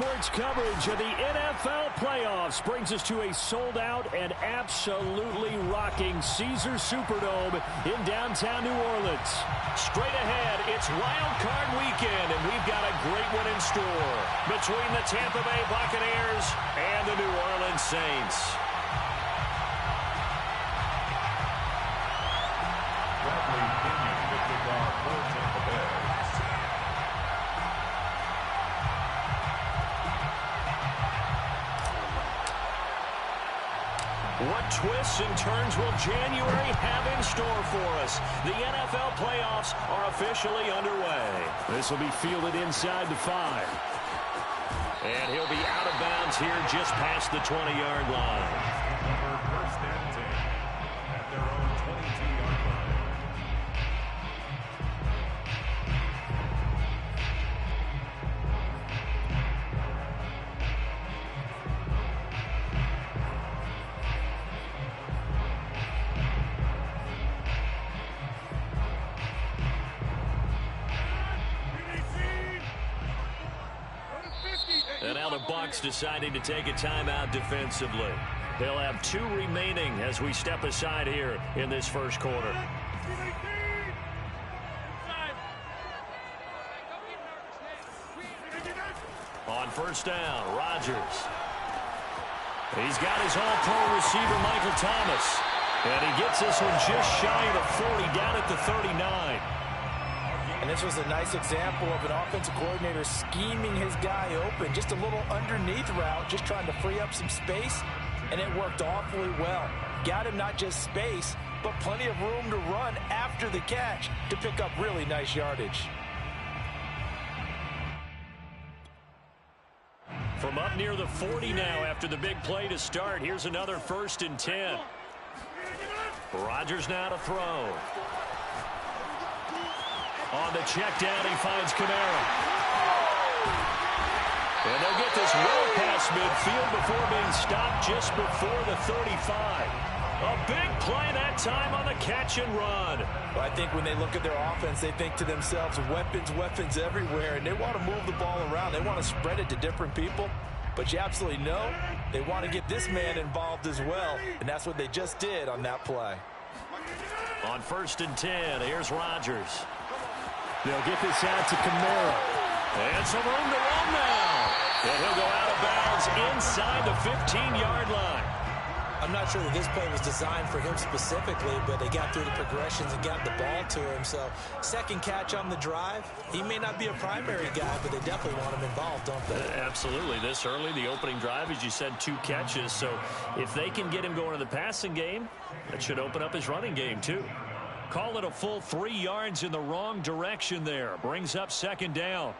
sports coverage of the NFL playoffs brings us to a sold-out and absolutely rocking Caesars Superdome in downtown New Orleans. Straight ahead, it's Wild Card Weekend, and we've got a great one in store between the Tampa Bay Buccaneers and the New Orleans Saints. What twists and turns will January have in store for us? The NFL playoffs are officially underway. This will be fielded inside the 5. And he'll be out of bounds here just past the 20-yard line. First and 10 at their own 22-yard line. And now the Bucs deciding to take a timeout defensively. They'll have 2 remaining as we step aside here in this first quarter. On first down, Rodgers. He's got his all-pro receiver, Michael Thomas. And he gets this one just shy of the 40, down at the 39. And this was a nice example of an offensive coordinator scheming his guy open. Just a little underneath route, just trying to free up some space, and it worked awfully well. Got him not just space, but plenty of room to run after the catch to pick up really nice yardage. From up near the 40 now after the big play to start, here's another 1st and 10. Rodgers now to throw. On the check down, he finds Kamara. And they'll get this well past midfield before being stopped just before the 35. A big play that time on the catch and run. Well, I think when they look at their offense, they think to themselves, weapons, weapons everywhere, and they want to move the ball around. They want to spread it to different people. But you absolutely know they want to get this man involved as well, and that's what they just did on that play. On 1st and 10, here's Rodgers. They'll get this out to Kamara. And some room to run now. And he'll go out of bounds inside the 15-yard line. I'm not sure that this play was designed for him specifically, but they got through the progressions and got the ball to him. So, second catch on the drive. He may not be a primary guy, but they definitely want him involved, don't they? Absolutely. This early, the opening drive, as you said, 2 catches. So, if they can get him going in the passing game, that should open up his running game, too. Call it a full 3 yards in the wrong direction there. Brings up 2nd down.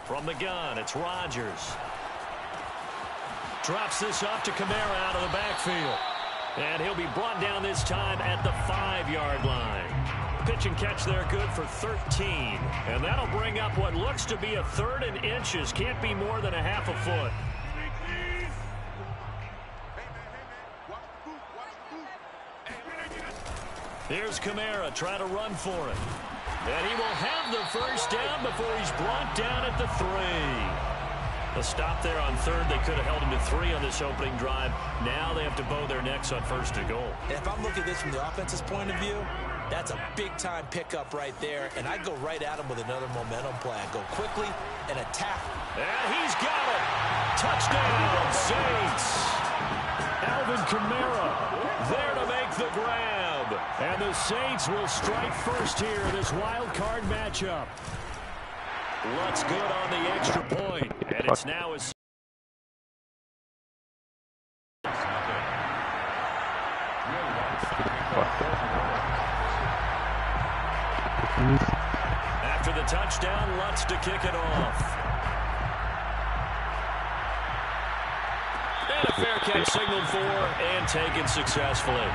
From the gun, it's Rodgers. Drops this off to Kamara out of the backfield. And he'll be brought down this time at the 5-yard line. Pitch and catch there good for 13. And that'll bring up what looks to be a 3rd and inches. Can't be more than a half a foot. Here's Kamara trying to run for it. And he will have the 1st down before he's brought down at the 3. A stop there on 3rd. They could have held him to 3 on this opening drive. Now they have to bow their necks on 1st and goal. And if I'm looking at this from the offense's point of view, that's a big-time pickup right there. And I go right at him with another momentum play. I go quickly and attack. And he's got it. Touchdown, Saints. Alvin Kamara there to make the grab. And the Saints will strike first here in this wild card matchup. Looks good on the extra point. And it's now a... After the touchdown, Lutz to kick it off. And a fair catch signaled for and taken successfully.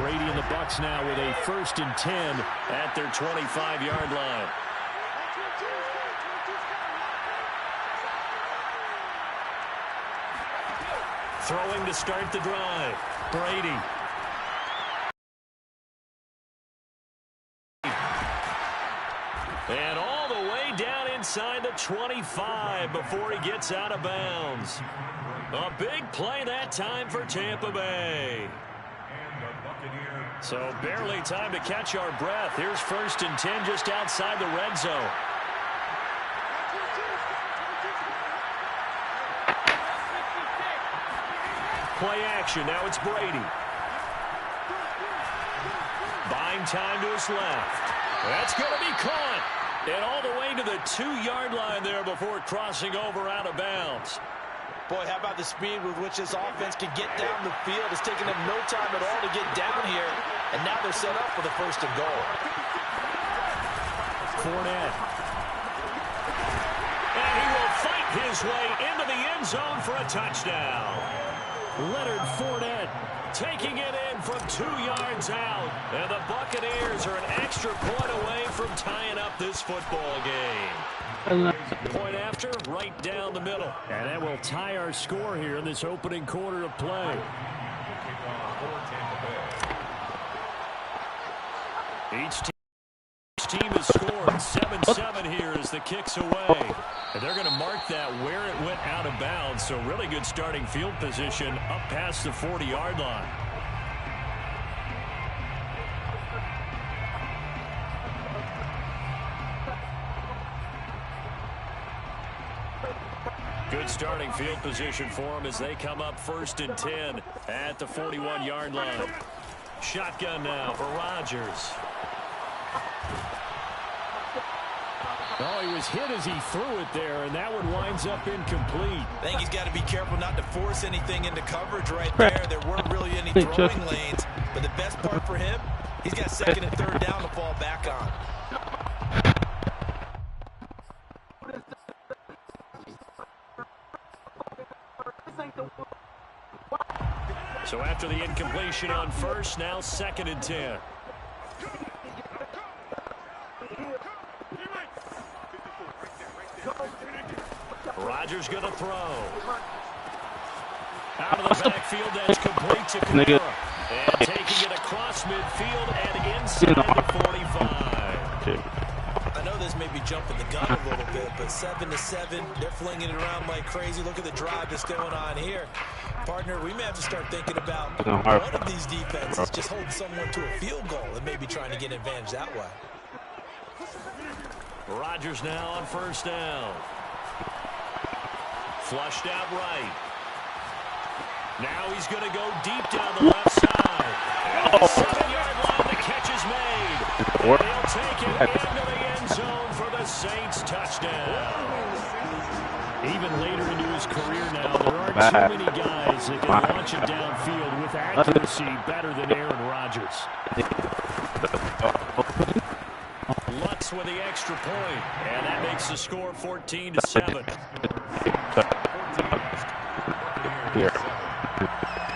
Brady and the Bucs now with a 1st and 10 at their 25-yard line. Throwing to start the drive. Brady. And all the way down inside the 25 before he gets out of bounds. A big play that time for Tampa Bay. So barely time to catch our breath. Here's 1st and 10 just outside the red zone. Play action. Now it's Brady. Buying time to his left. That's going to be caught. And all the way to the 2-yard line there before crossing over out of bounds. Boy, how about the speed with which this offense can get down the field? It's taken them no time at all to get down here. And now they're set up for the 1st and goal. Fournette. And he will fight his way into the end zone for a touchdown. Leonard Fournette taking it in from 2 yards out. And the Buccaneers are an extra point away from tying up this football game. Point after, right down the middle. And that will tie our score here in this opening quarter of play. Each team has scored 7-7 here as the kick's away. And they're going to mark that where it went out of bounds. So really good starting field position up past the 40-yard line. Good starting field position for them as they come up 1st and 10 at the 41-yard line. Shotgun now for Rodgers. Oh, he was hit as he threw it there, and that one winds up incomplete. I think he's got to be careful not to force anything into coverage right there. There weren't really any throwing lanes, but the best part for him, he's got 2nd and 3rd down to fall back on. So after the incompletion on 1st, now 2nd and 10. Rodgers going to throw. Out of the backfield, that's complete to Kamara. And taking it across midfield and inside the 45. I know this may be jumping the gun a little bit, but 7-7, they're flinging it around like crazy. Look at the drive that's going on here. Partner, we may have to start thinking about one of these defenses just holding someone to a field goal and maybe trying to get an advantage that way. Rodgers now on 1st down. Flushed out right. Now he's going to go deep down the left side. And the 7-yard line, the catch is made. And he'll take it into the end zone for the Saints touchdown. Even later into his career now, there aren't too many guys that can launch it downfield with accuracy better than Aaron Rodgers. Lutz with the extra point, and that makes the score 14-7. Here.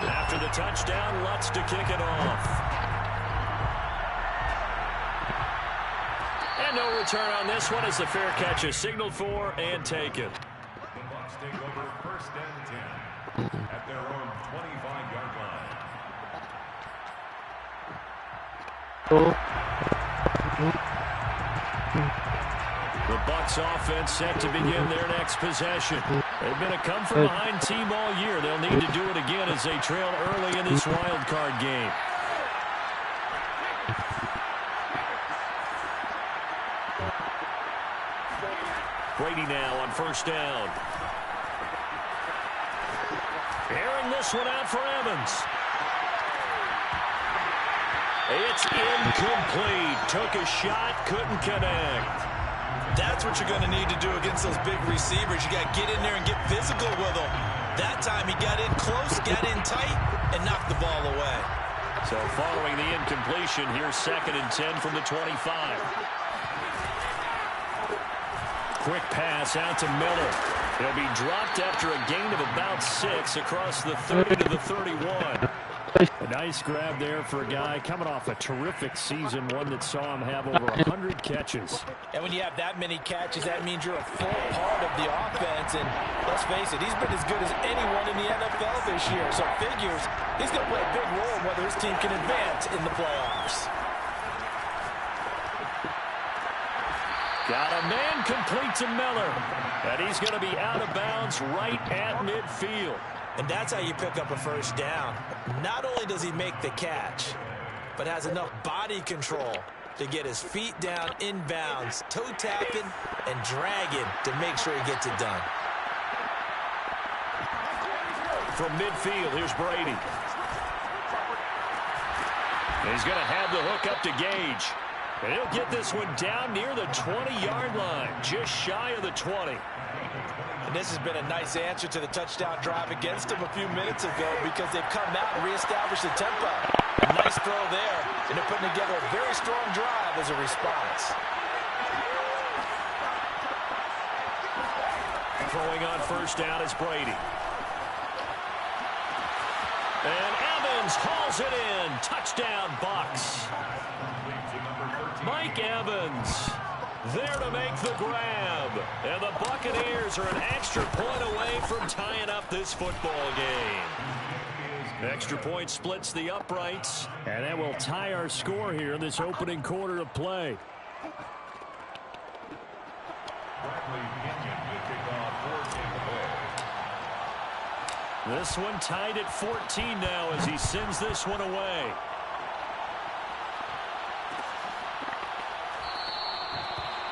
After the touchdown, Lutz to kick it off. And no return on this one as the fair catch is signaled for and taken. The Bucs take over 1st and 10 at their own 25-yard line. The Bucs offense set to begin their next possession. They've been a come-from-behind team all year. They'll need to do it again as they trail early in this wild card game. Brady now on 1st down. Airing this one out for Evans. It's incomplete. Took a shot, couldn't connect. That's what you're going to need to do against those big receivers. You got to get in there and get physical with them. That time he got in close, got in tight, and knocked the ball away. So following the incompletion, here's 2nd and 10 from the 25. Quick pass out to Miller. It'll be dropped after a gain of about 6 across the 30 to the 31. A nice grab there for a guy coming off a terrific season, one that saw him have over 100 catches. And when you have that many catches, that means you're a full part of the offense. And let's face it, he's been as good as anyone in the NFL this year. So figures he's going to play a big role in whether his team can advance in the playoffs. Got a man complete to Miller. And he's going to be out of bounds right at midfield. And that's how you pick up a first down. Not only does he make the catch, but has enough body control to get his feet down inbounds, toe tapping and dragging to make sure he gets it done. From midfield, here's Brady. He's going to have the hook up to Gage. And he'll get this one down near the 20-yard line, just shy of the 20. And this has been a nice answer to the touchdown drive against them a few minutes ago because they've come out and reestablished the tempo. A nice throw there, and they're putting together a very strong drive as a response. Throwing on first down is Brady. And Evans hauls it in. Touchdown, Bucs. Mike Evans there to make the grab. And the Buccaneers are an extra point away from tying up this football game. Extra point splits the uprights. And that will tie our score here in this opening quarter of play. This one tied at 14 now as he sends this one away.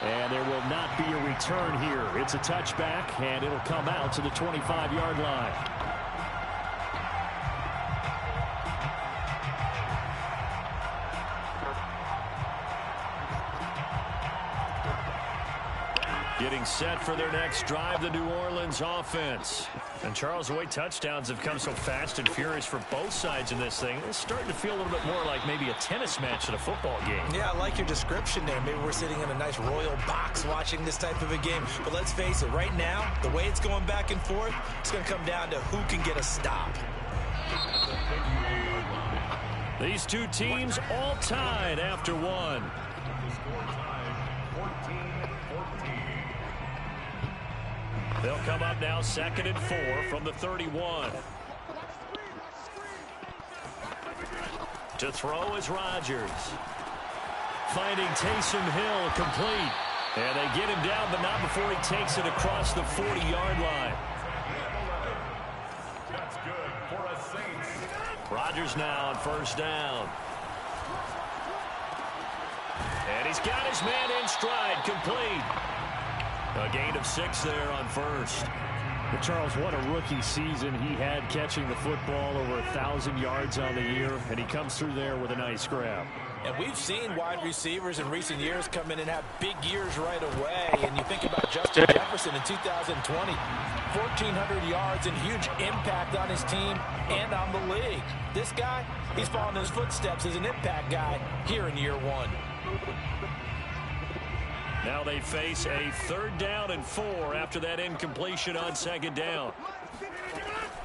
And there will not be a return here. It's a touchback, and it'll come out to the 25-yard line. Getting set for their next drive, the New Orleans offense. And Charles, the way touchdowns have come so fast and furious for both sides in this thing, it's starting to feel a little bit more like maybe a tennis match than a football game. Yeah, I like your description there. Maybe we're sitting in a nice royal box watching this type of a game. But let's face it, right now, the way it's going back and forth, it's going to come down to who can get a stop. These two teams all tied after one. They'll come up now 2nd and 4 from the 31. To throw is Rodgers. Finding Taysom Hill complete. And they get him down, but not before he takes it across the 40-yard line. That's good for a Saints. Rodgers now on first down. And he's got his man in stride, complete. A gain of 6 there on first. But Charles, what a rookie season he had catching the football, over 1,000 yards on the year, and he comes through there with a nice grab. And we've seen wide receivers in recent years come in and have big years right away. And you think about Justin Jefferson in 2020, 1,400 yards and huge impact on his team and on the league. This guy, he's following his footsteps as an impact guy here in year one. Now they face a 3rd down and 4 after that incompletion on 2nd down.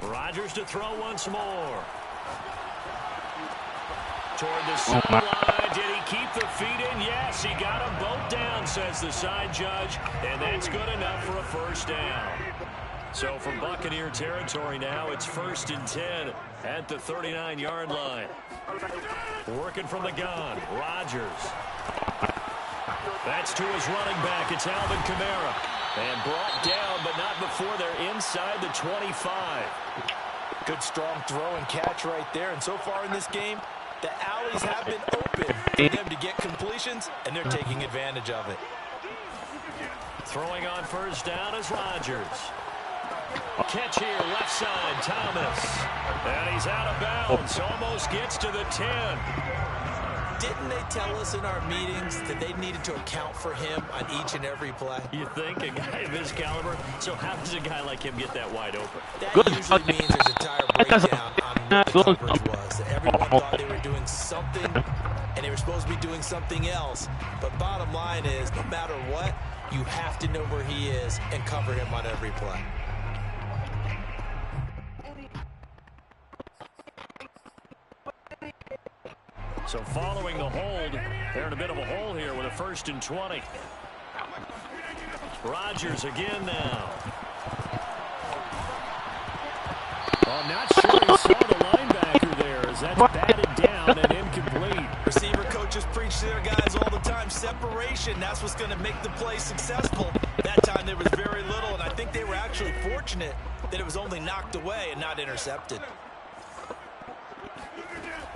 Rodgers to throw once more. Toward the sideline. Did he keep the feet in? Yes, he got them both down, says the side judge. And that's good enough for a first down. So from Buccaneer territory now, it's 1st and 10 at the 39-yard line. Working from the gun, Rodgers. That's to his running back. It's Alvin Kamara. And brought down, but not before they're inside the 25. Good strong throw and catch right there. And so far in this game, the alleys have been open for them to get completions, and they're taking advantage of it. Throwing on first down is Rodgers. Catch here, left side, Thomas. And he's out of bounds. Almost gets to the 10. Didn't they tell us in our meetings that they needed to account for him on each and every play? You think, a guy of his caliber? So how does a guy like him get that wide open? That usually means there's a tire breakdown on what the coverage was. Everyone thought they were doing something, and they were supposed to be doing something else. But bottom line is, no matter what, you have to know where he is and cover him on every play. So following the hold, they're in a bit of a hole here with a 1st and 20. Rodgers again now. Oh, not sure he saw the linebacker there as that's batted down and incomplete. Receiver coaches preach to their guys all the time. Separation, that's what's going to make the play successful. That time there was very little, and I think they were actually fortunate that it was only knocked away and not intercepted.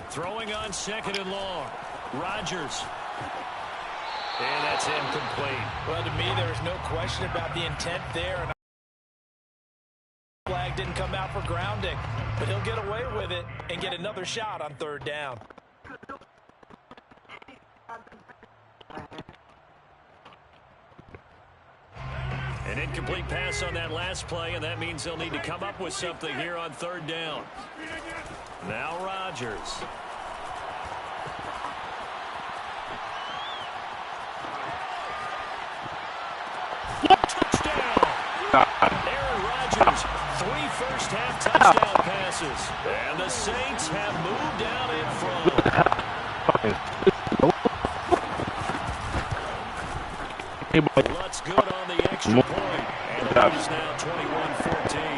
Throwing on 2nd and long. Rodgers. And that's incomplete. Well, to me, there is no question about the intent there. And flag didn't come out for grounding, but he'll get away with it and get another shot on 3rd down. An incomplete pass on that last play, and that means they'll need to come up with something here on 3rd down. Now Rodgers. Touchdown! Aaron Rodgers, 3 first-half touchdown passes. And the Saints have moved down in front. Lutz good on the extra point. And the lead is now 21-14.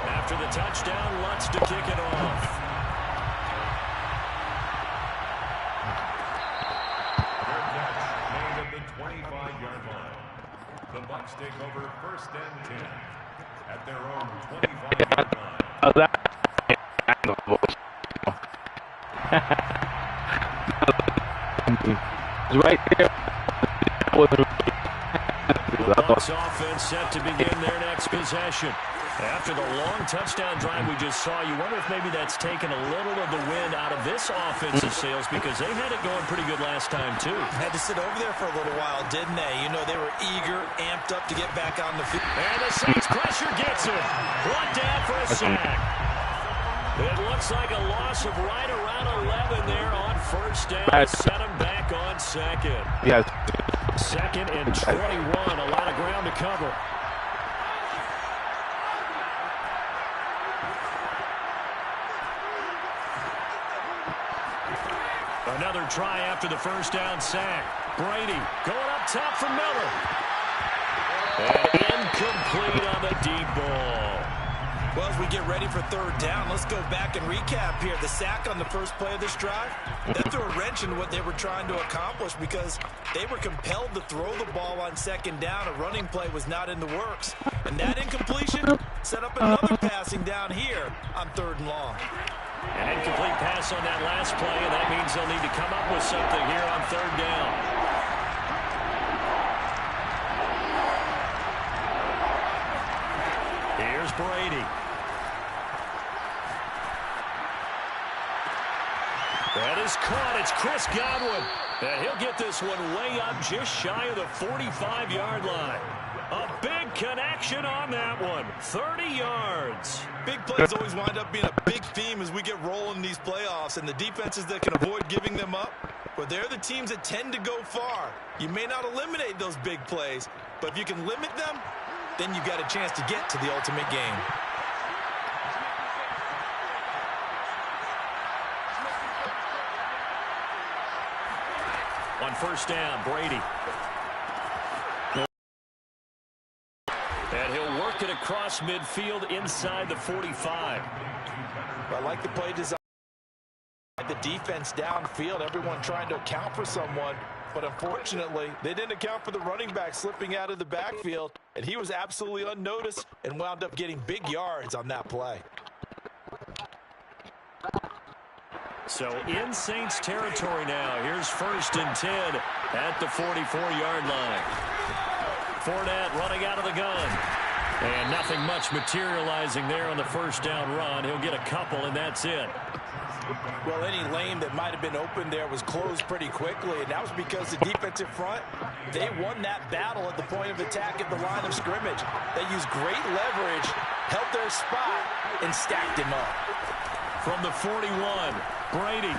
After the touchdown, Lutz to kick it off. Made at the 25-yard line. The Bucs take over 1st and 10 at their own 25-yard line. Right there. The Bucs offense set to begin their next possession. After the long touchdown drive we just saw, you wonder if maybe that's taken a little of the wind out of this offensive sails because they had it going pretty good last time, too. Had to sit over there for a little while, didn't they? You know, they were eager, amped up to get back on the field. And the Saints pressure gets him. Brought down for a sack. It looks like a loss of right around 11 there on 1st down. Set him back on 2nd. Yes. 2nd and 21. A lot of ground to cover. Another try after the 1st down sack. Brady going up top for Miller. And incomplete on the deep ball. Well, as we get ready for 3rd down, let's go back and recap here. The sack on the first play of this drive, that threw a wrench in what they were trying to accomplish because they were compelled to throw the ball on 2nd down. A running play was not in the works. And that incompletion set up another passing down here on 3rd and long. An incomplete pass on that last play, and that means they'll need to come up with something here on 3rd down. Here's Brady. That is caught. It's Chris Godwin. And he'll get this one way up just shy of the 45-yard line. A big connection on that one. 30 yards. Big plays always wind up being a big theme as we get rolling in these playoffs, and the defenses that can avoid giving them up, but they're the teams that tend to go far. You may not eliminate those big plays, but if you can limit them, then you've got a chance to get to the ultimate game. On 1st down, Brady. And he'll work it across midfield inside the 45. I like the play design. The defense downfield, everyone trying to account for someone. But unfortunately, they didn't account for the running back slipping out of the backfield. And he was absolutely unnoticed and wound up getting big yards on that play. So in Saints territory now. Here's 1st and 10 at the 44-yard line. Fournette running out of the gun. And nothing much materializing there on the 1st down run. He'll get a couple, and that's it. Well, any lane that might have been open there was closed pretty quickly, and that was because the defensive front, they won that battle at the point of attack at the line of scrimmage. They used great leverage, held their spot, and stacked him up. From the 41, Brady.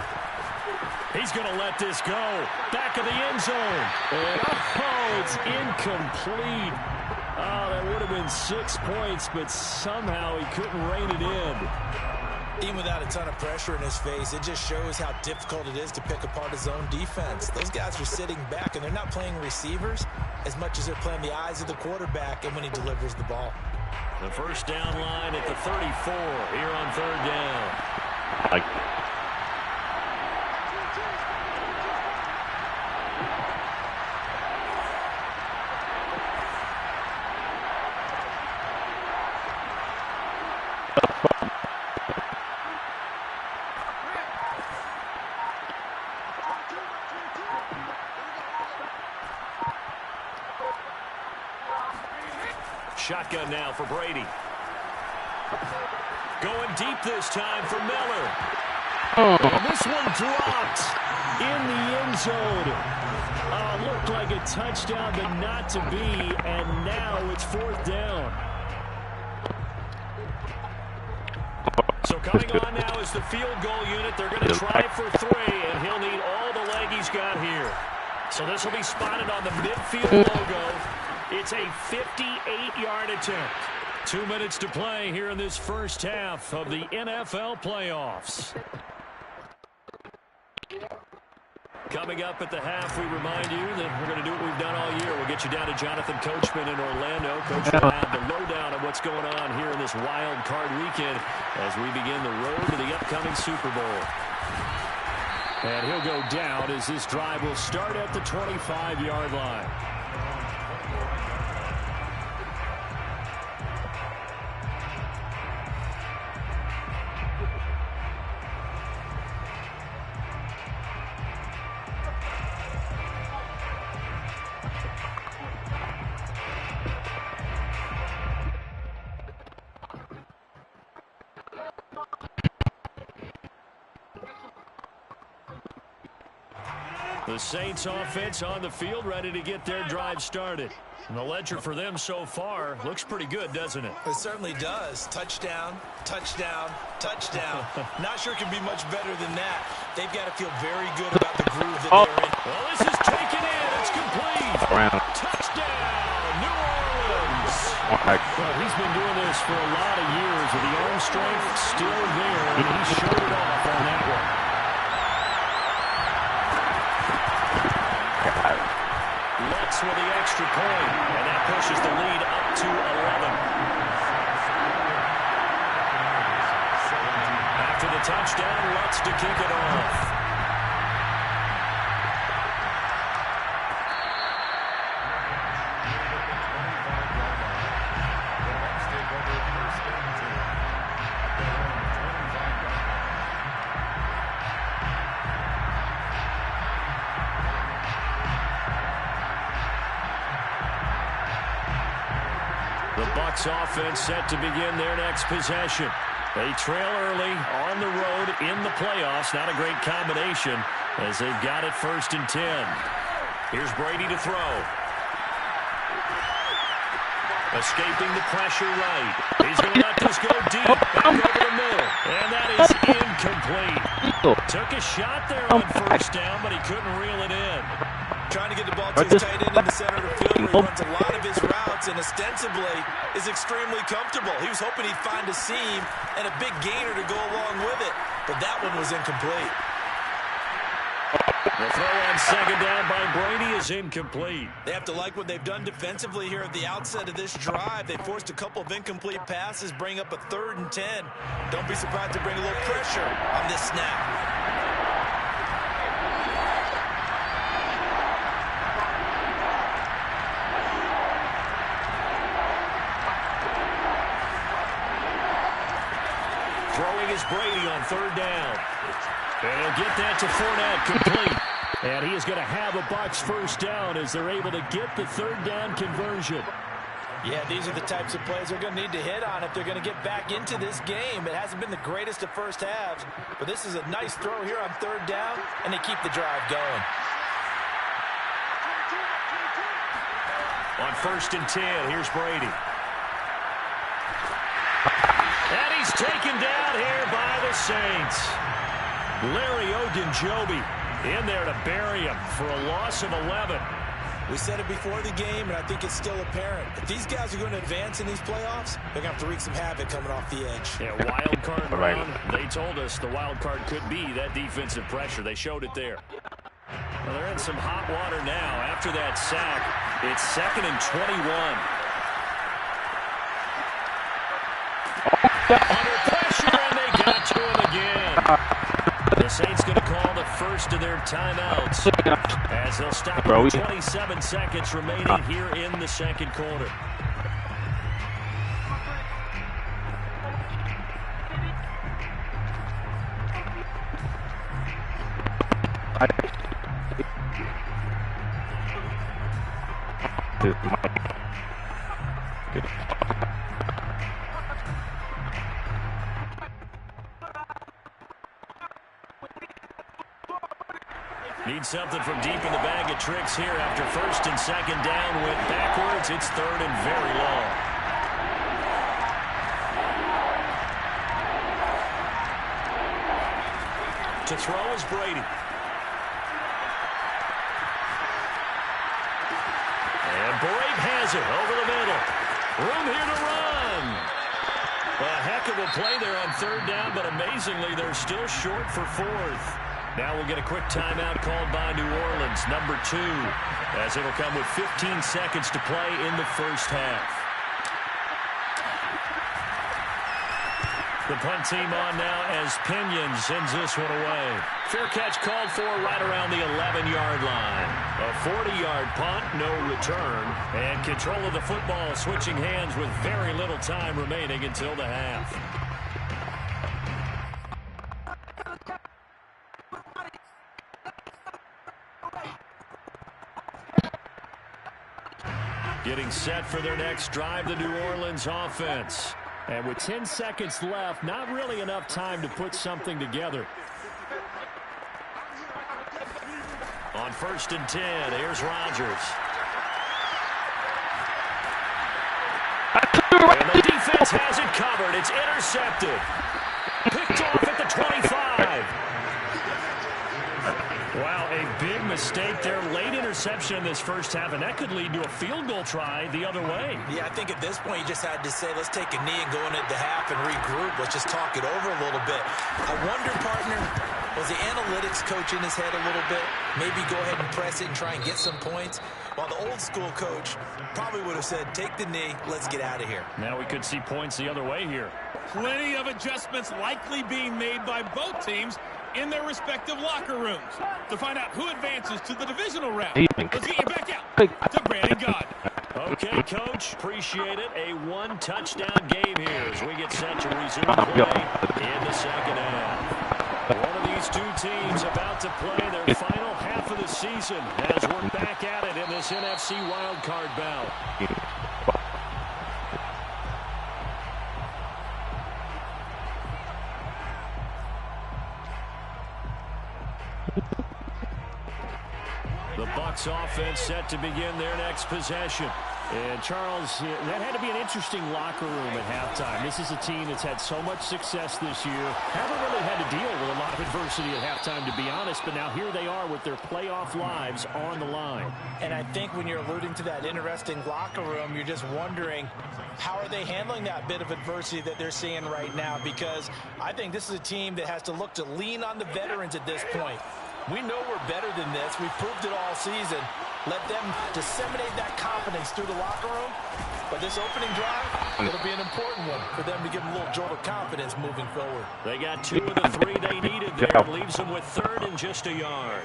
He's going to let this go. Back of the end zone. And, oh, it's incomplete. Oh, that would have been 6 points, but somehow he couldn't rein it in. Even without a ton of pressure in his face, it just shows how difficult it is to pick apart his own defense. Those guys are sitting back, and they're not playing receivers as much as they're playing the eyes of the quarterback and when he delivers the ball. The first down line at the 34 here on third down. Shotgun now for Brady. Going deep this time for Miller. And this one dropped in the end zone. Looked like a touchdown, but not to be. And now it's fourth down. So coming on now is the field goal unit. They're going to try for 3, and he'll need all the leg he's got here. So this will be spotted on the midfield logo. It's a 58-yard attempt. 2 minutes to play here in this first half of the NFL playoffs. Coming up at the half, we remind you that we're going to do what we've done all year. We'll get you down to Jonathan Coachman in Orlando. Coach will have the lowdown on what's going on here in this wild card weekend as we begin the road to the upcoming Super Bowl. And he'll go down as this drive will start at the 25-yard line. The Saints offense on the field, ready to get their drive started. And the ledger for them so far looks pretty good, doesn't it? It certainly does. Touchdown, touchdown, touchdown. Not sure it can be much better than that. They've got to feel very good about the groove that they're in. Well, this is taken in. It's complete. Touchdown, New Orleans. Well, he's been doing this for a lot of years with the arm strength still there, and he showed it off on that one. Lutz with the extra point, and that pushes the lead up to 11. After the touchdown, Lutz to kick it off. Offense set to begin their next possession. They trail early on the road in the playoffs. Not a great combination as they've got it 1st and 10. Here's Brady to throw. Escaping the pressure right. He's going to let this go deep. Back over the middle. And that is incomplete. Took a shot there on 1st down, but he couldn't reel it in. Trying to get the ball to his tight end in the center of the field where he runs a lot of his routes and ostensibly is extremely comfortable. He was hoping he'd find a seam and a big gainer to go along with it, but that one was incomplete. The throw on 2nd down by Brady is incomplete. They have to like what they've done defensively here at the outset of this drive. They forced a couple of incomplete passes, bring up a 3rd and 10. Don't be surprised to bring a little pressure on this snap. Brady on 3rd down. And he'll get that to Fournette, complete. And he is going to have a Bucs 1st down as they're able to get the 3rd down conversion. Yeah, these are the types of plays they're going to need to hit on if they're going to get back into this game. It hasn't been the greatest of first halves, but this is a nice throw here on 3rd down, and they keep the drive going. On 1st and 10, here's Brady. And he's taken down here by the Saints. Larry Ogunjobi in there to bury him for a loss of 11. We said it before the game, and I think it's still apparent. If these guys are going to advance in these playoffs, they're going to have to wreak some havoc coming off the edge. Yeah, wild card round. They told us the wild card could be that defensive pressure. They showed it there. Well, they're in some hot water now. After that sack, it's 2nd and 21. Under pressure, and they got to him again. The Saints going to call the first of their timeouts as they'll stop with 27 seconds remaining here in the second quarter. Need something from deep in the bag of tricks here after 1st and 2nd down. Went backwards. It's 3rd and very long. To throw is Brady. And Brady has it over the middle. Room here to run. A heck of a play there on 3rd down, but amazingly, they're still short for 4th. Now we'll get a quick timeout called by New Orleans, number 2, as it'll come with 15 seconds to play in the first half. The punt team on now as Pinion sends this one away. Fair catch called for right around the 11-yard line. A 40-yard punt, no return, and control of the football switching hands with very little time remaining until the half. Getting set for their next drive, the New Orleans offense. And with 10 seconds left, not really enough time to put something together. On 1st and 10, here's Rodgers. And the defense has it covered. It's intercepted. Picked off at the 25. Wow, a big mistake there. Late interception in this first half, and that could lead to a field goal try the other way. Yeah, I think at this point you just had to say, let's take a knee and go into the half and regroup. Let's just talk it over a little bit. I wonder, partner, was the analytics coach in his head a little bit? Maybe go ahead and press it and try and get some points? While the old school coach probably would have said, take the knee, let's get out of here. Now we could see points the other way here. Plenty of adjustments likely being made by both teams in their respective locker rooms to find out who advances to the divisional round. Let's get you back out to Brandon God. Okay, Coach, appreciate it. A one-touchdown game here as we get set to resume play in the second half. One of these two teams about to play their final half of the season as we're back at it in this NFC wildcard bout. The Bucs offense set to begin their next possession. And, Charles, that had to be an interesting locker room at halftime. This is a team that's had so much success this year. Haven't really had to deal with a lot of adversity at halftime, to be honest. But now here they are with their playoff lives on the line. And I think when you're alluding to that interesting locker room, you're just wondering, how are they handling that bit of adversity that they're seeing right now? Because I think this is a team that has to look to lean on the veterans at this point. We know we're better than this. We've proved it all season. Let them disseminate that confidence through the locker room. But this opening drive, it'll be an important one for them to give them a little jolt of confidence moving forward. They got 2 of the 3 they needed there. Leaves them with 3rd and just a yard.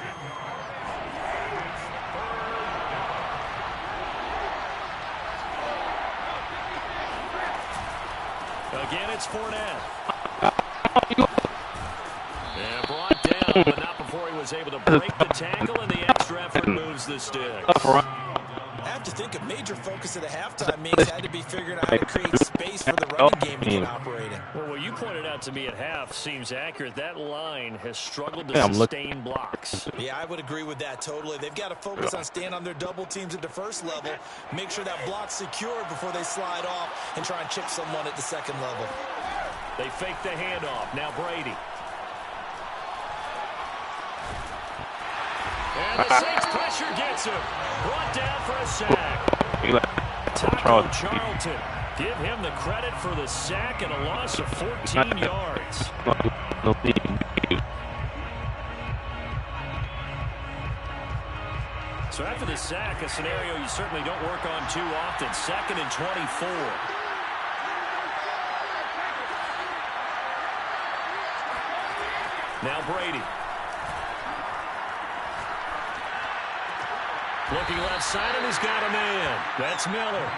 Again, it's Fournette. And brought down, but not before he was able to break the tackle, and the extra effort moves the sticks. I have to think a major focus of the halftime meetings had to be figuring out how to create space for the running game to get operating. Well, what you pointed out to me at half seems accurate. That line has struggled to sustain blocks. Yeah, I would agree with that totally. They've got to focus on staying on their double teams at the first level, make sure that block's secured before they slide off and try and chip someone at the second level. They fake the handoff. Now Brady. And the Saints pressure gets him. Brought down for a sack. Taco Charlton. Give him the credit for the sack and a loss of 14 yards. So after the sack, a scenario you certainly don't work on too often. 2nd and 24. Now Brady. Looking left side, and he's got a man. That's Miller.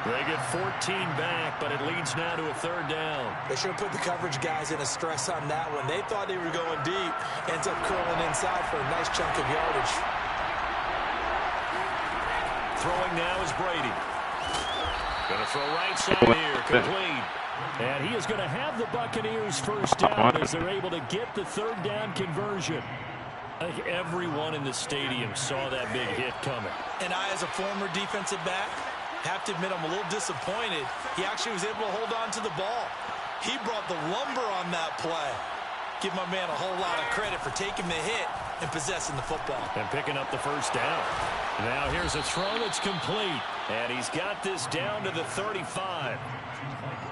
They get 14 back, but it leads now to a 3rd down. They should have put the coverage guys in a stress on that one. They thought they were going deep. Ends up curling inside for a nice chunk of yardage. Throwing now is Brady. Going to throw right side here. Complete. And he is going to have the Buccaneers first down as they're able to get the 3rd down conversion. I think everyone in the stadium saw that big hit coming. And I, as a former defensive back, have to admit I'm a little disappointed. He actually was able to hold on to the ball. He brought the lumber on that play. Give my man a whole lot of credit for taking the hit and possessing the football. And picking up the first down. Now here's a throw that's complete. And he's got this down to the 35.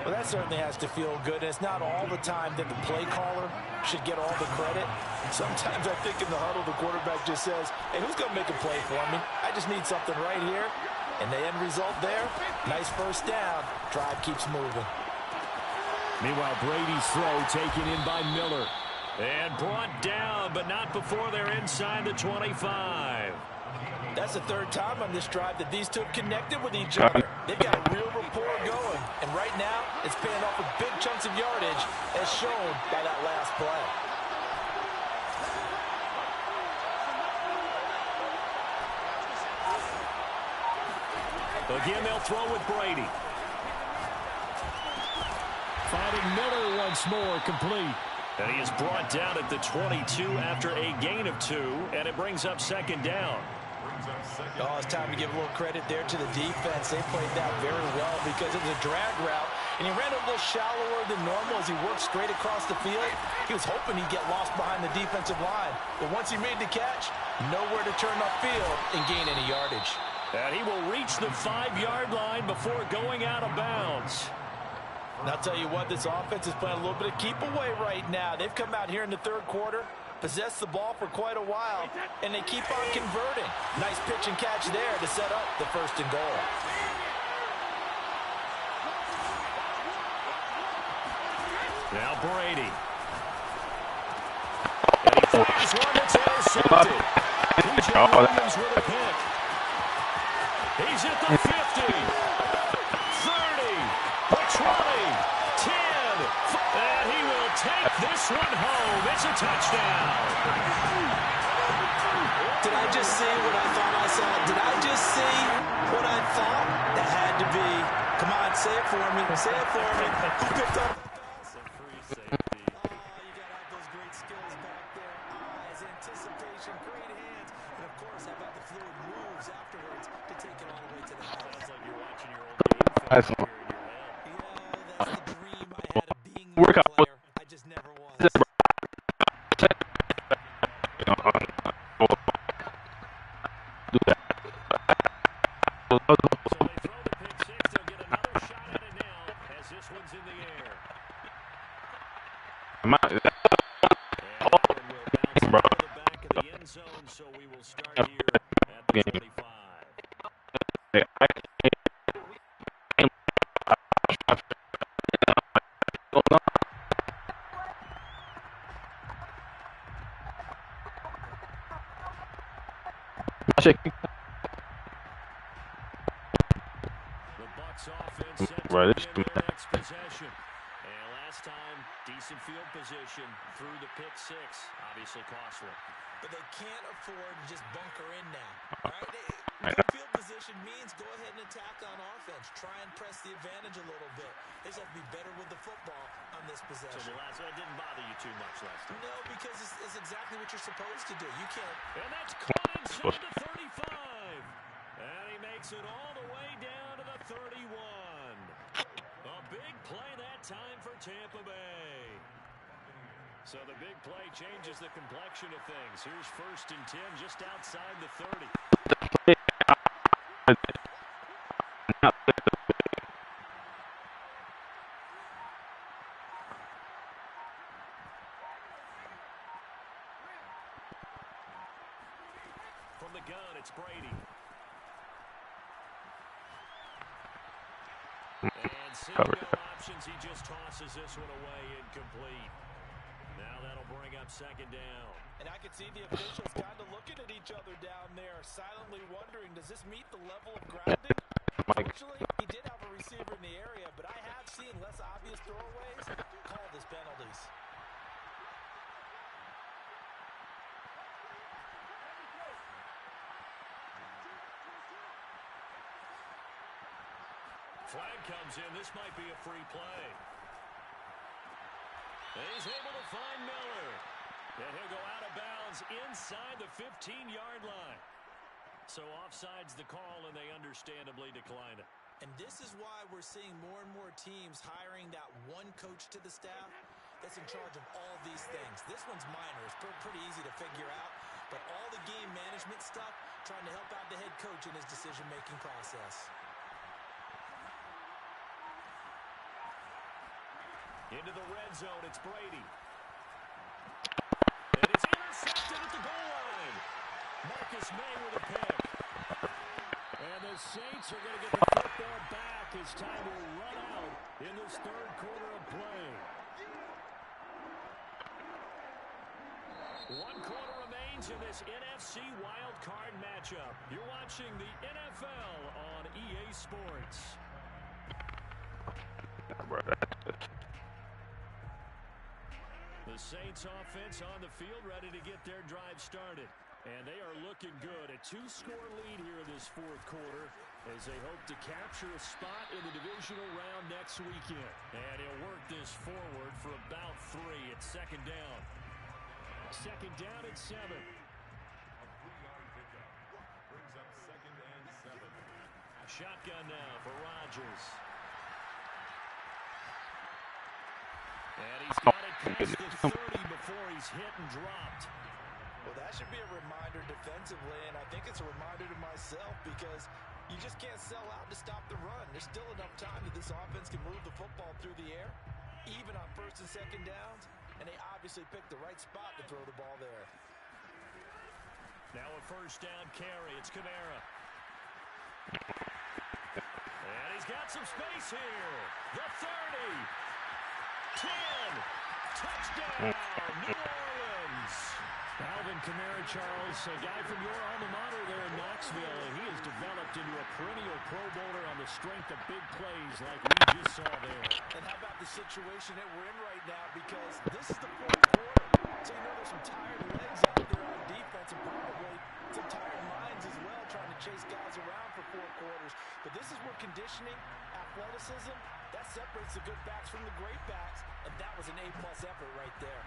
Well, that certainly has to feel good. It's not all the time that the play caller should get all the credit. Sometimes I think in the huddle, the quarterback just says, hey, who's going to make a play for me? I just need something right here. And the end result there, nice first down. Drive keeps moving. Meanwhile, Brady's throw taken in by Miller. And brought down, but not before they're inside the 25. That's the 3rd time on this drive that these two have connected with each other. They've got a real rapport going. And right now, it's paying off with big chunks of yardage, as shown by that last play. Again, they'll throw with Brady. Finding Miller once more, complete. And he is brought down at the 22 after a gain of 2, and it brings up 2nd down. Oh, it's time to give a little credit there to the defense. They played that very well because it was a drag route, and he ran a little shallower than normal as he worked straight across the field. He was hoping he'd get lost behind the defensive line, but once he made the catch, nowhere to turn upfield and gain any yardage. And he will reach the 5-yard line before going out of bounds. And I'll tell you what, this offense is playing a little bit of keep away right now. They've come out here in the 3rd quarter, possessed the ball for quite a while, and they keep on converting. Nice pitch and catch there to set up the 1st and goal. Now Brady. And he fires one that's intercepted. T.J. Williams with a pick. He's at the 50. 30. The 20. 10. And he will take this one home. It's a touchdown. Did I just see what I thought I saw? Did I just see what I thought? That had to be. Come on, say it for me. Say it for me. Who picked up? Some free safety. Oh, you got to have those great skills back there. Eyes, anticipation, great hands. And, of course, how about the fluid moves afterwards to take it all the way to the house? Sounds like you're watching your old game film here in your head. Yeah, that's the dream I had of being that player. I just never was. So they throw the pick six. They'll get another shot at it now as this one's in the air. And that one will bounce out of the back of the end zone, so we will start here at the 25. The Bucs offense set to begin their next possession. And last time, decent field position through the pick six. Obviously costly. But they can't afford to just bunker in now. All right? Good field position means go ahead and attack on offense. Try and press the advantage a little bit. They just have to be better with the football on this possession. So that didn't bother you too much last time. No, because it's exactly what you're supposed to do. You can't. And that's caught inside the 35. And he makes it all the way down to the 31. A big play that time for Tampa Bay. So the big play changes the complexion of things. Here's 1st and 10 just outside the 30. From the gun, it's Brady. And seeing no options, he just tosses this one away incomplete. Now that'll bring up 2nd down. And I could see the officials kind of looking at each other down there, silently wondering, does this meet the level of grounding? Fortunately, he did have a receiver in the area, but I have seen less obvious throwaways called as penalties. Flag comes in. This might be a free play. And he's able to find Miller. And he'll go out of bounds inside the 15-yard line. So offside's the call, and they understandably decline it. And this is why we're seeing more and more teams hiring that one coach to the staff that's in charge of all these things. This one's minor. It's pretty easy to figure out. But all the game management stuff, trying to help out the head coach in his decision-making process. Into the red zone, it's Brady. And it's intercepted at the goal line. Marcus May with a pick. And the Saints are going to get the football back as time will run out in this 3rd quarter of play. 1 quarter remains in this NFC wild card matchup. You're watching the NFL on EA Sports. The Saints offense on the field ready to get their drive started. And they are looking good. A 2-score lead here in this 4th quarter as they hope to capture a spot in the divisional round next weekend. And he'll work this forward for about 3. It's 2nd down. 2nd down and 7. A 3-yard pickup brings up 2nd and 7. Shotgun now for Rodgers. And he's got it past the 30 before he's hit and dropped. Well, that should be a reminder defensively, and I think it's a reminder to myself because you just can't sell out to stop the run. There's still enough time that this offense can move the football through the air, even on 1st and 2nd downs, and they obviously picked the right spot to throw the ball there. Now a 1st down carry. It's Kamara. And he's got some space here. The 30. 10. Touchdown, New Orleans. Alvin Kamara, Charles, a guy from your alma mater there in Knoxville, and he has developed into a perennial Pro Bowler on the strength of big plays like we just saw there. And how about the situation that we're in right now? Because this is the 4th quarter, so you know there's some tired legs out there on defense and probably some tired minds as well trying to chase guys around for 4 quarters. But this is where conditioning, athleticism, that separates the good backs from the great backs, and that was an A-plus effort right there.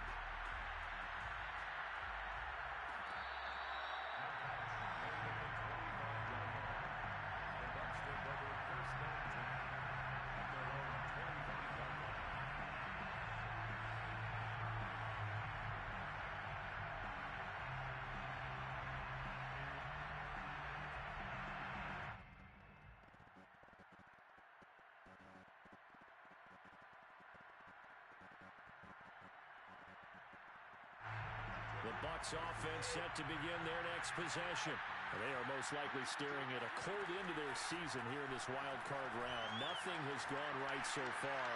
The Bucs offense set to begin their next possession. They are most likely staring at a cold end to their season here in this wild card round. Nothing has gone right so far,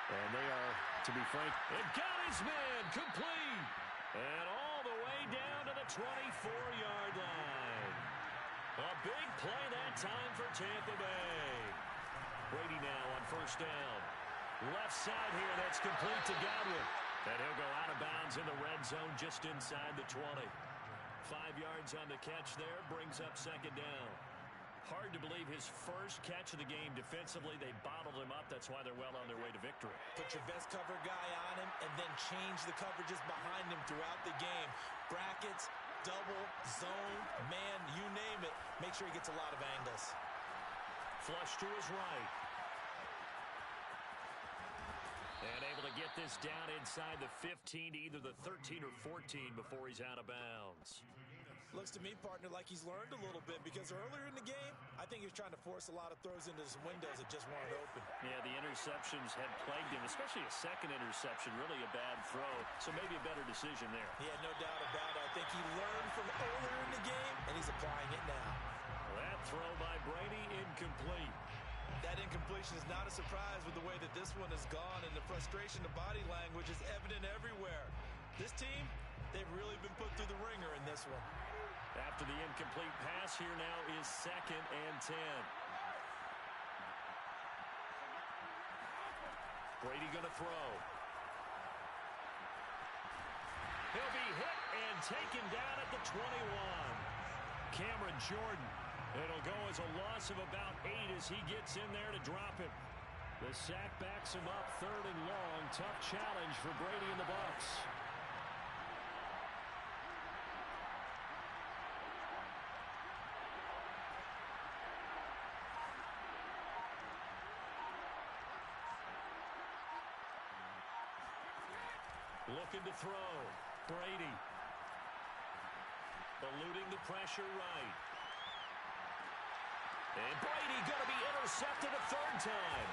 and they are, to be frank, it got his man complete, and all the way down to the 24-yard line. A big play that time for Tampa Bay. Brady now on 1st down. Left side here, that's complete to Godwin. And he'll go out of bounds in the red zone just inside the 20. 5 yards on the catch there, brings up 2nd down. Hard to believe his first catch of the game defensively. They bottled him up. That's why they're well on their way to victory. Put your best cover guy on him and then change the coverages behind him throughout the game. Brackets, double, zone, man, you name it. Make sure he gets a lot of angles. Flush to his right. And able to get this down inside the 15 to either the 13 or 14 before he's out of bounds. Looks to me, partner, like he's learned a little bit, because earlier in the game, I think he was trying to force a lot of throws into some windows that just weren't open. Yeah, the interceptions had plagued him, especially a second interception, really a bad throw, so maybe a better decision there. Yeah, no doubt about it. I think he learned from earlier in the game, and he's applying it now. That throw by Brady, incomplete. That incompletion is not a surprise with the way that this one has gone, and the frustration, the body language is evident everywhere. This team, they've really been put through the ringer in this one. After the incomplete pass, here now is 2nd and 10. Brady going to throw. He'll be hit and taken down at the 21. Cameron Jordan. It'll go as a loss of about 8 as he gets in there to drop him. The sack backs him up, 3rd and long. Tough challenge for Brady and the Bucs. Looking to throw. Brady. Eluding the pressure right. And Brady going to be intercepted a 3rd time.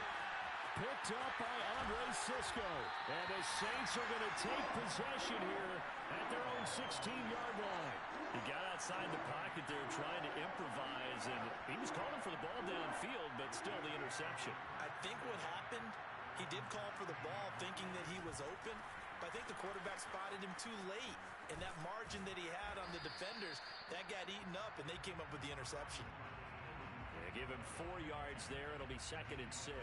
Picked up by Andre Sisco. And the Saints are going to take possession here at their own 16-yard line. He got outside the pocket there trying to improvise, and he was calling for the ball downfield, but still the interception. I think what happened, he did call for the ball thinking that he was open, but I think the quarterback spotted him too late. And that margin that he had on the defenders, that got eaten up, and they came up with the interception. Yeah, give him 4 yards there. It'll be 2nd and 6.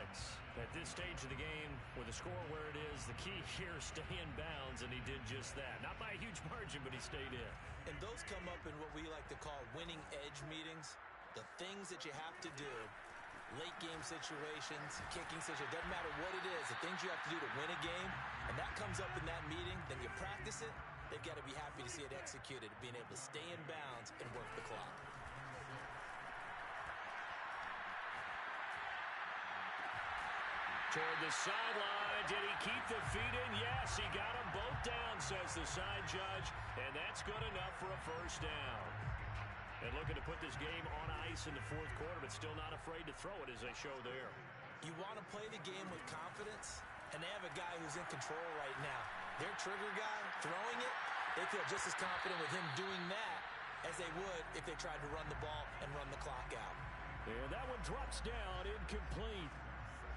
At this stage of the game, with the score where it is, the key here, stay in bounds, and he did just that. Not by a huge margin, but he stayed in. And those come up in what we like to call winning edge meetings. The things that you have to do, late game situations, kicking situations, doesn't matter what it is, the things you have to do to win a game, and that comes up in that meeting, then you practice it, they've got to be happy to see it executed, being able to stay in bounds and work the clock. Toward the sideline. Did he keep the feet in? Yes, he got them both down, says the side judge, and that's good enough for a 1st down. And looking to put this game on ice in the 4th quarter, but still not afraid to throw it as they show there. You want to play the game with confidence, and they have a guy who's in control right now. Their trigger guy, throwing it, they feel just as confident with him doing that as they would if they tried to run the ball and run the clock out. And that one drops down, incomplete.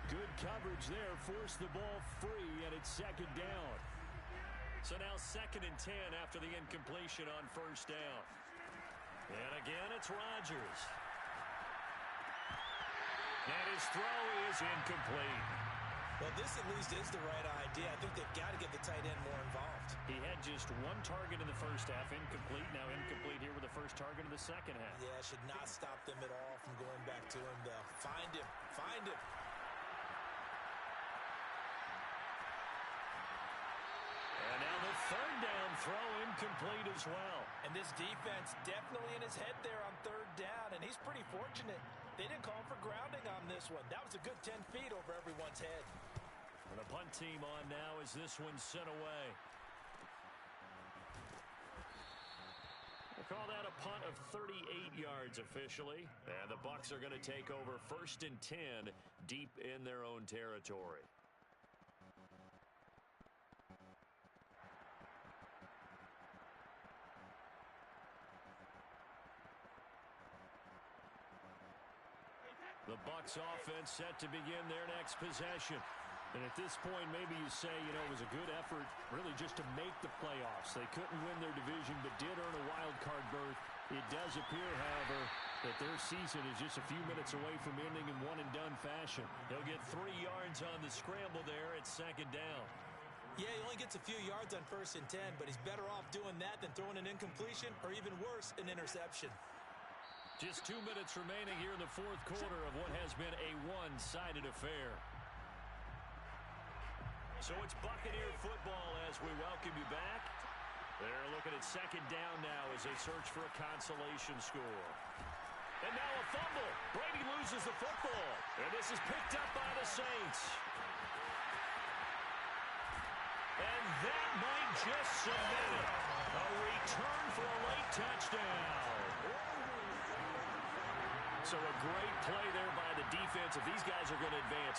Good coverage there, forced the ball free, and it's 2nd down. So now 2nd and 10 after the incompletion on 1st down. And again, it's Rodgers. And his throw is incomplete. Well, this at least is the right idea. I think they've got to get the tight end more involved. He had just 1 target in the 1st half, incomplete. Now incomplete here with the 1st target in the 2nd half. Yeah, should not stop them at all from going back to him, though. Find him. Find him. And now the 3rd down throw incomplete as well. And this defense definitely in his head there on 3rd down, and he's pretty fortunate. They didn't call for grounding on this one. That was a good 10 feet over everyone's head. And the punt team on now as this one's sent away. We'll call that a punt of 38 yards officially. And the Bucs are going to take over 1st and 10 deep in their own territory. The Bucs offense set to begin their next possession. And at this point, maybe you say, you know, it was a good effort really just to make the playoffs. They couldn't win their division, but did earn a wild card berth. It does appear, however, that their season is just a few minutes away from ending in one-and-done fashion. He'll get 3 yards on the scramble there at 2nd down. Yeah, he only gets a few yards on 1st and 10, but he's better off doing that than throwing an incompletion or even worse, an interception. Just 2 minutes remaining here in the 4th quarter of what has been a one-sided affair. So it's Buccaneer football as we welcome you back. They're looking at 2nd down now as they search for a consolation score. And now a fumble. Brady loses the football. And this is picked up by the Saints. And that might just cement it. A return for a late touchdown. So a great play there by the defense. If these guys are going to advance,